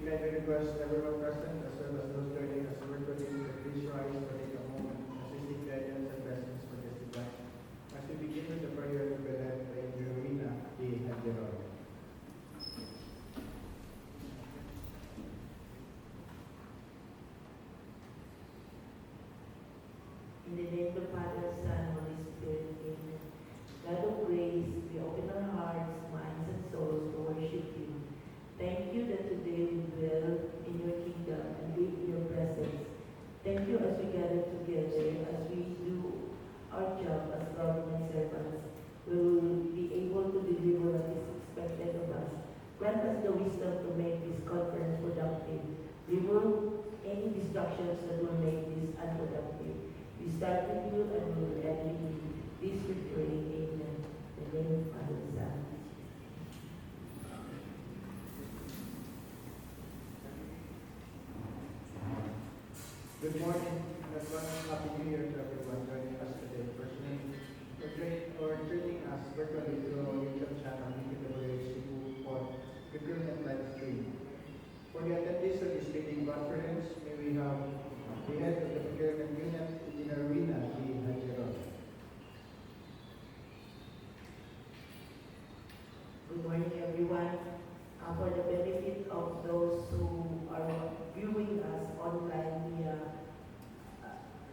We kindly request everyone present as well as those joining us virtually to please rise to take a moment as we seek guidance and blessings for this event. As we begin with the prayer to be led by Rowena D. Hadjerod. In the name of the Father, Son, Holy Spirit, Amen. God of grace, we open our hearts, minds, and souls to worship you. Thank you that today we dwell in your kingdom and live in your presence. Thank you as we gather together, as we do our job as government servants. We will be able to deliver what is expected of us. Grant us the wisdom to make this conference productive. Remove any distractions that will make this unproductive. We start with you and we will end with you. This we pray, Amen. In the name of the Father, Son. Good morning and advance Happy New Year to everyone joining us today personally or joining us virtually through our YouTube channel, DPWH Cebu for Recruitment Live Stream. For the attendees of this meeting conference, may we have the head of the Procurement Unit, Engineer Rowena D. Hadjerod. Good morning, everyone. For the benefit of those who are viewing us online via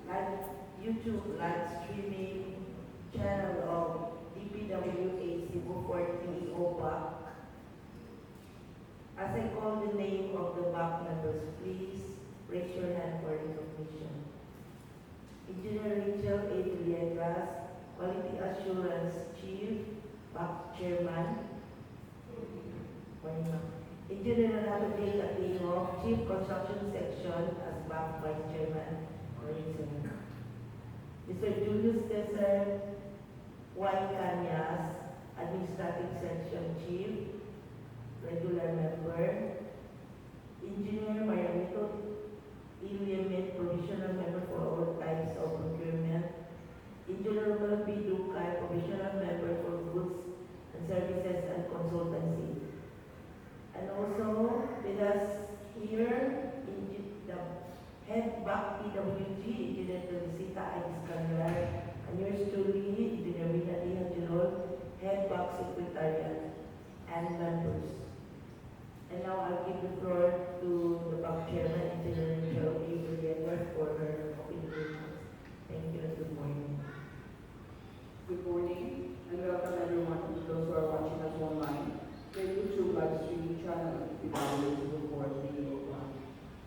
live YouTube live streaming channel of DPWH Cebu for PEO BAC. As I call the name of the BAC members, please raise your hand for recognition. Engineer Rachel A. Villegas, Quality Assurance Chief, BAC Chairman. Engineer Renato J. Catino, Chief Construction Section as BAC Vice Chairman. Mr. Julius Cesar Y. Cañas, Administrative Section Chief, Regular Member. Engineer Mariamito Iliamit, Provisional Member for all types of procurement. Engineer Mel P. Ducay, Provisional Member for Goods and Services and Consultancy. And also with us here, the head BAC PWG, Engineer Teresita Aguiscanular, and yours truly, Engineer Rowena D. Hadjerod, head BAC Secretariat, and members. And now I'll give the floor to the BAC Chairman, Engineer Rachel A. Villegas, for her opening remarks. Thank you and good morning. Good morning and welcome everyone to those who are watching us online. The YouTube live streaming channel is available for PEO BAC.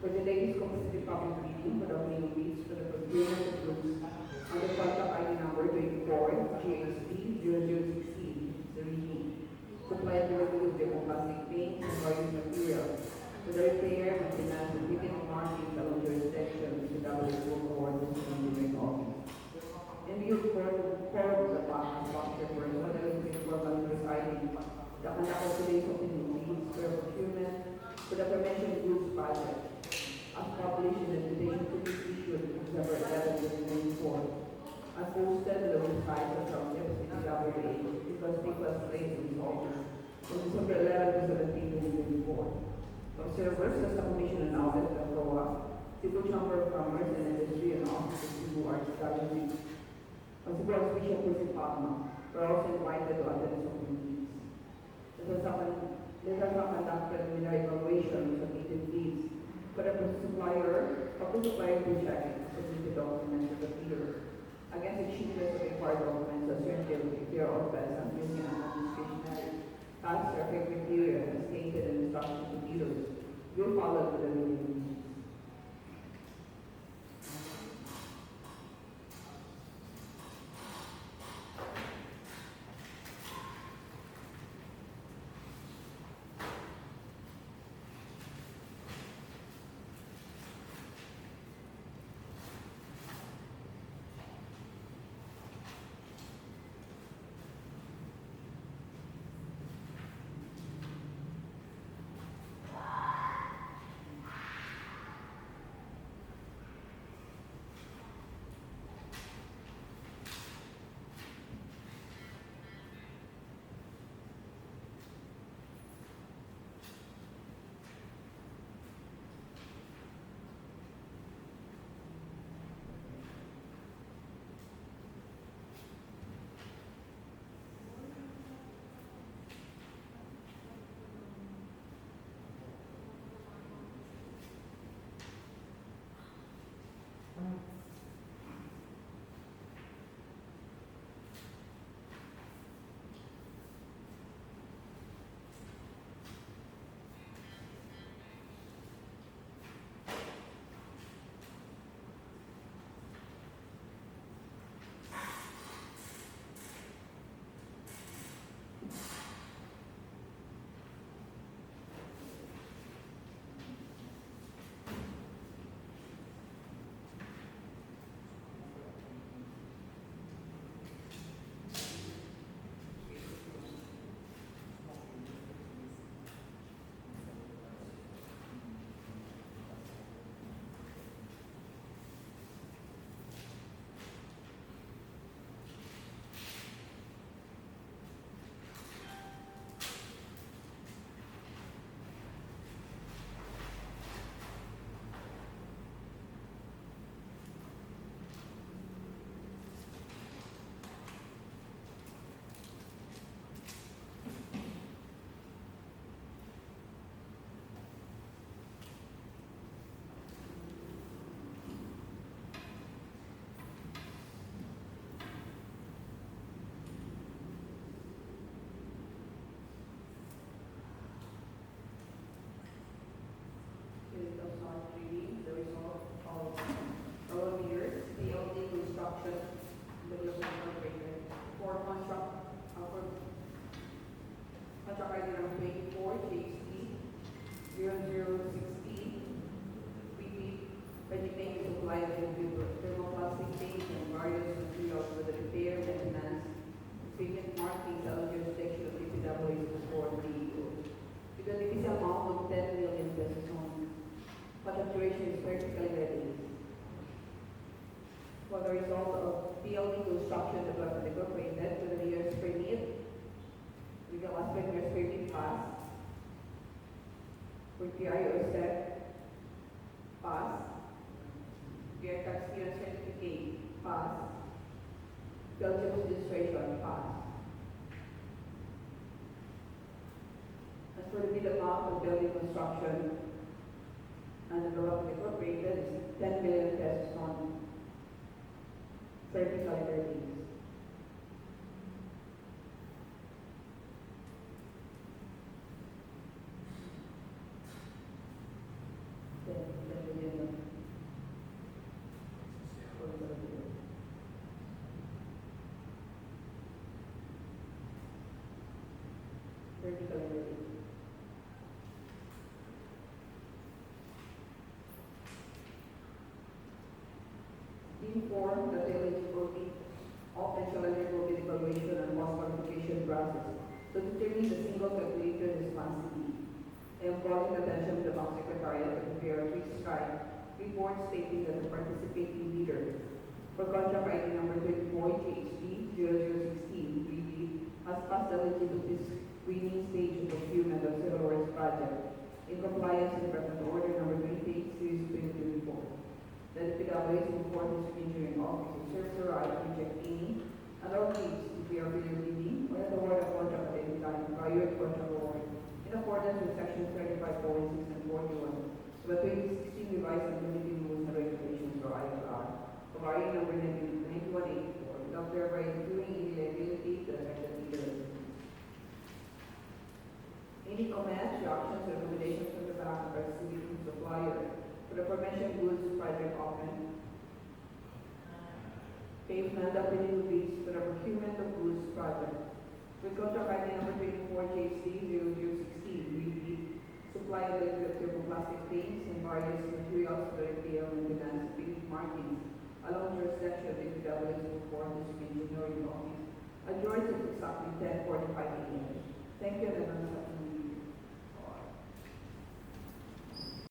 For today's competitive public meeting for the opening weeks for the procurement of goods on the contact ID number 24 GHP 0016 the reading. Supply of regular plastic paint and various materials for the repair, maintenance, and fitting of markings along jurisdiction to WHO Coordinating Engineering Office. In view of the BAC structure for the informal residing, the conduct of today's opening meetings for procurement for the prevention of goods budget, as published in the invitation to be issued December 11, 2024, as posted on the website of PWH because it was placed in office on December 11 to 17, 2024. Observers as the Commission and Audit of COA, Cebu Chamber of Commerce and Industry and Office of Cebu Arts Strategy, and Cebu Archbishop Jose Palma were also invited to attend this opening meetings. Let us conduct preliminary evaluation of submitted bids for the supplier to check submitted documents to the bidder against the cheapness of required documents as certain if they are offense and using non-discretionary tasks or criteria as stated in instructions to bidders will follow with the meeting. vertically ready. For the result of PLD Construction Development Incorporated to the nearest permit, legal aspect nearest permit pass. For PIO step, pass. PI tax clearance certificate, pass. Belgium registration, pass. As for the bid amount of building construction and development incorporated is 10 million pesos on 30 calendar days. Inform that the eligibility of the challenger will be the evaluation and cost qualification process to determine the single calculator responsibility. I am calling the attention of the Bank Secretariat to prepare a prescribed report stating that the participating bidder for contract ID number 24 GHD 0016 BB has passed the eligibility screening stage of procurement of civil works project in compliance with Department Order number 28 series 2024. That the PWS will form this engineering office to serve the right to reject any and all bids to be affiliated or the award of contract at any time prior to contract award in accordance with section 35.6 and 41 of the 2016 revised and limited rules and regulations or IFR of RA number 9184 without thereby including any liability to the affected bidder. Any comments, reactions, or recommendations from the bank or facility supplier for the aforementioned goods project open? Pave non-applicable bids for the procurement of goods project. With contract ID number 24 JC 0016, rebid, supply of thermoplastic paints and various materials for the repair and maintenance paint markings along jurisdiction of the PWS will form this engineering office. Adjourned at exactly 10:45 a.m. Thank you and have a